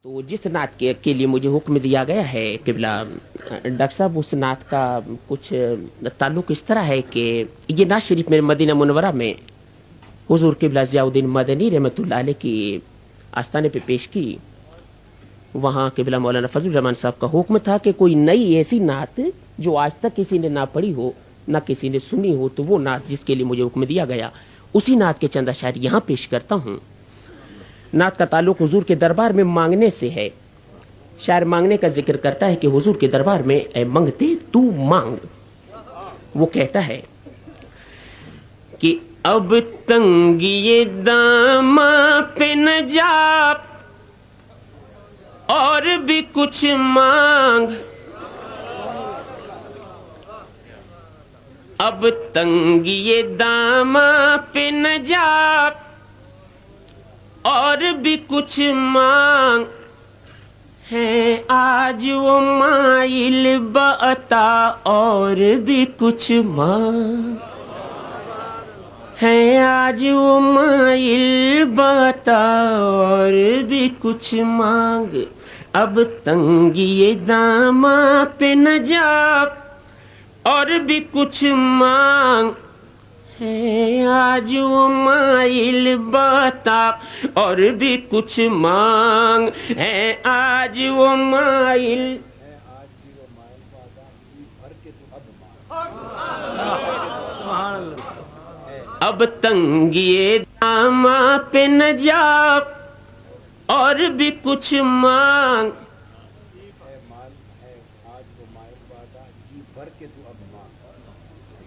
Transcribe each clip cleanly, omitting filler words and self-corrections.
तो जिस नात के लिए मुझे हुक्म दिया गया है किबला डॉक्टर साहब, उस नात का कुछ ताल्लुक इस तरह है कि ये नात शरीफ मेरे मदीना मुनव्वरा में हुजूर किबला ज़ियाउद्दीन मदनी रहमतुल्लाह अलैह की आस्थाने पे पेश की। वहाँ किबला मौलाना फजलुर रहमान साहब का हुक्म था कि कोई नई ऐसी नात जो आज तक किसी ने ना पढ़ी हो ना किसी ने सुनी हो, तो वो नात जिसके लिए मुझे हुक्म दिया गया उसी नात के चंद अशार यहाँ पेश करता हूँ। नात का ताल्लुक हुजूर के दरबार में मांगने से है। शायर मांगने का जिक्र करता है कि हुजूर के दरबार में ऐ मंगते तू मांग। वो कहता है कि अब तंगिए दामा पे न जा और भी कुछ मांग, अब तंगिए दामा पे न जा और भी कुछ मांग, है आज वो माइल बता और भी कुछ मांग, है आज वो माइल बता और भी कुछ मांग। अब तंगिए दामा पे न जा और भी कुछ मांग, है आज वो माइल बता और भी कुछ मांग, है आज वो माइल। अब तंगिए दामा पे न जा और भी कुछ मांग,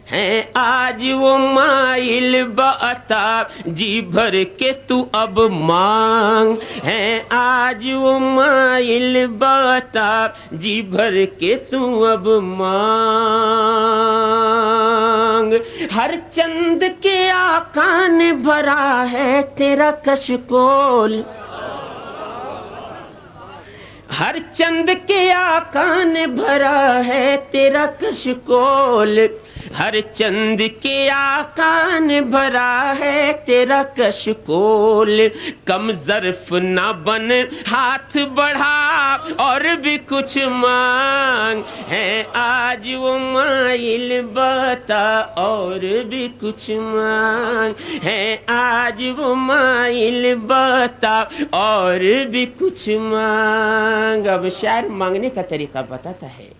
है आज वो माइल बता जी भर के तू अब मांग, है आज वो माइल बता जी भर के तू अब मांग। हर चंद के आका ने भरा है तेरा कशकोल, हर चंद के आका ने भरा है तेरा कशकोल, हर चंद के आका ने भरा है तेरा कशकोल। कम ज़र्फ ना बन हाथ बढ़ा और भी कुछ मांग, है आज वो माइल बता और भी कुछ मांग, है आज वो माइल बता और भी कुछ मांग। अब शायर मांगने का तरीका बताता है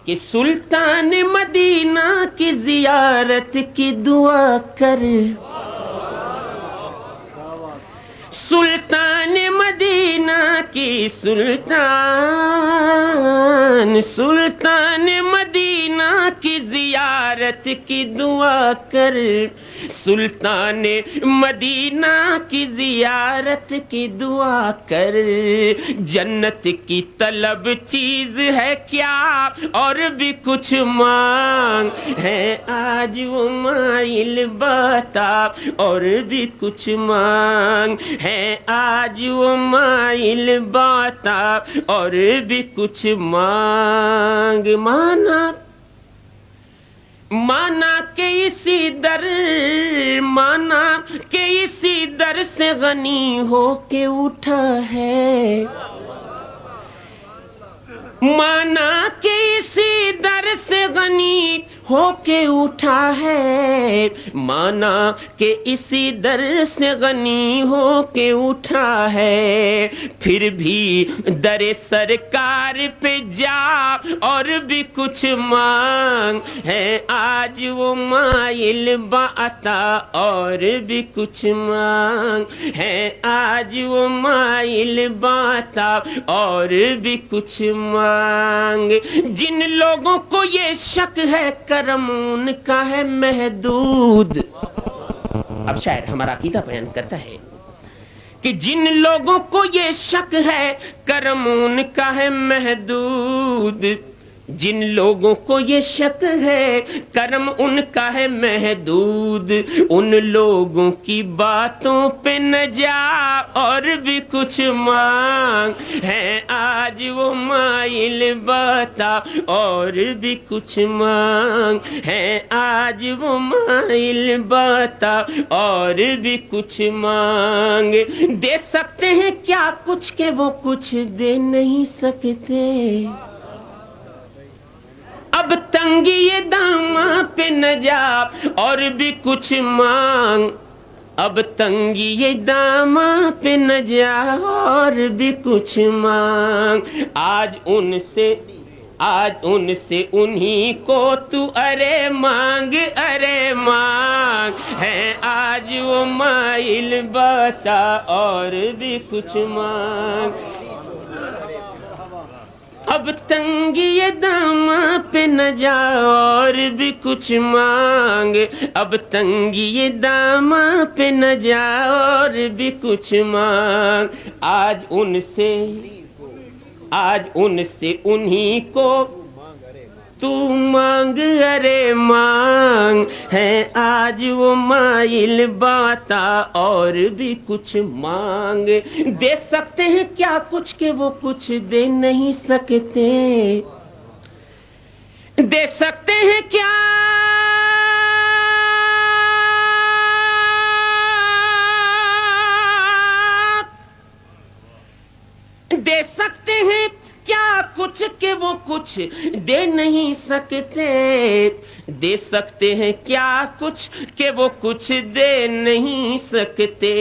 कि सुल्तान मदीना की जियारत की दुआ कर, सुल्तान मदीना की सुल्तान मदीना की जियारत की दुआ कर, सुल्तान मदीना की जियारत की दुआ कर। जन्नत की तलब चीज है क्या और भी कुछ मांग, है आज वो माइल बता और भी कुछ मांग, है आज वो माइल बता और भी कुछ मांग। माना के इसी दर, माना के इसी दर से गनी हो के उठा है, माना के इसी दर से गनी हो के उठा है, माना के इसी दर से गनी हो के उठा है। फिर भी दरे सरकार पे जा और भी कुछ मांग, है आज वो माइल बता और भी कुछ मांग, है आज वो माइल बता और भी कुछ मांग। जिन लोगों को ये शक है करम उनका है महदूद। अब शायर हमारा अकीदा बयान करता है कि जिन लोगों को ये शक है करम उनका है महदूद, जिन लोगों को ये शक है कर्म उनका है महदूद, उन लोगों की बातों पे न जा और भी कुछ मांग, है आज آج وہ مائل بتا اور بھی کچھ مانگ ہے، آج وہ مائل بتا اور بھی کچھ مانگ، دے سکتے ہیں کیا کچھ کہ وہ کچھ دے نہیں سکتے، اب تنگی یہ داماں پہ نہ جا اور بھی کچھ مانگ، اب تنگی یہ داماں پہ نہ جا اور بھی کچھ مانگ، آج ان سے انہی کو تو ارے مانگ ہے، آج وہ مائل بتا اور بھی کچھ مانگ، اب تنگی یہ داماں پہ نہ جا اور بھی کچھ مانگ، اب تنگی یہ داماں پہ نہ جا اور بھی کچھ مانگ، آج ان سے انہی کو تو مانگ ارے مانگ ہے، آج وہ مائل بتا اور بھی کچھ مانگ، دے سکتے ہیں کیا کچھ کہ وہ کچھ دے نہیں سکتے، دے سکتے ہیں کیا دے سکتے ہیں کیا کچھ کہ وہ کچھ دے نہیں سکتے، دے سکتے ہیں کیا کچھ کہ وہ کچھ دے نہیں سکتے،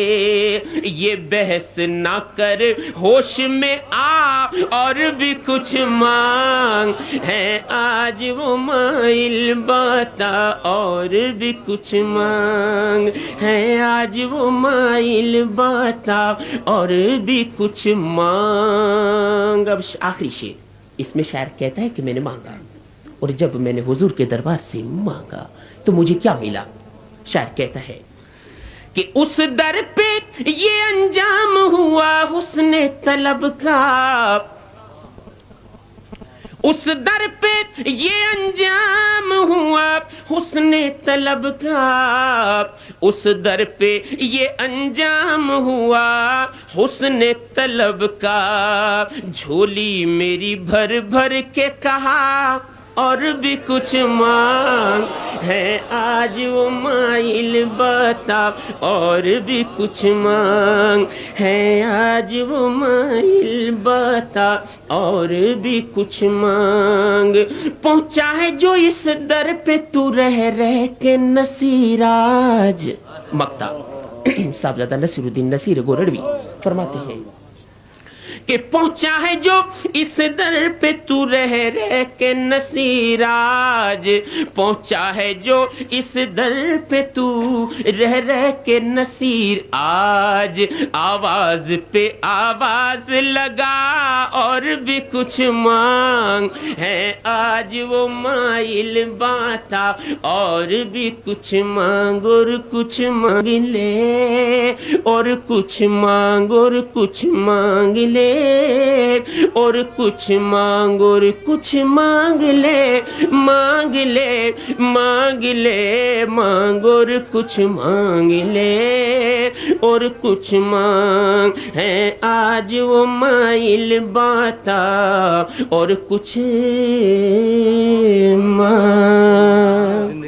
یہ بحث نہ کر ہوش میں آ اور بھی کچھ مانگ ہے، آج وہ مائل بتا اور بھی کچھ مانگ ہے، آج وہ مائل بتا اور بھی کچھ مانگ۔ اب آخری شعر، اس میں شاعر کہتا ہے کہ میں نے مانگا اور جب میں نے حضور کے دربار سے مانگا تو مجھے کیا ملا؟ شاعر کہتا ہے کہ اس در پہ یہ انجام ہوا حسن طلب کا، اس در پہ یہ انجام ہوا حسن طلب کا، اس در پہ یہ انجام ہوا حسن طلب کا، جھولی میری بھر بھر کے کہا اور بھی کچھ مانگ ہے، آج وہ مائل بتا اور بھی کچھ مانگ ہے، آج وہ مائل بتا اور بھی کچھ مانگ، پہنچا ہے جو اس در پہ تو رہ کے نصیراج۔ مقطع صاحبزادہ نصیر الدین نصیر گورڑوی فرماتے ہیں کہ پہنچا ہے جو اس در پہ تو رہ کے نصیراج، پہنچا ہے جو اس در پہ تو رہ کے نصیر، آج آواز پہ آواز لگا اور بھی کچھ مانگ ہے، آج وہ مائل باتا اور بھی کچھ مانگ، اور کچھ مانگ لے اور کچھ مانگ اور کچھ مانگ لے اور کچھ مانگ اور کچھ مانگ لے، مانگ لے مانگ لے مانگ اور کچھ مانگ لے اور کچھ مانگ ہے، آج وہ مائل باتا اور کچھ مانگ۔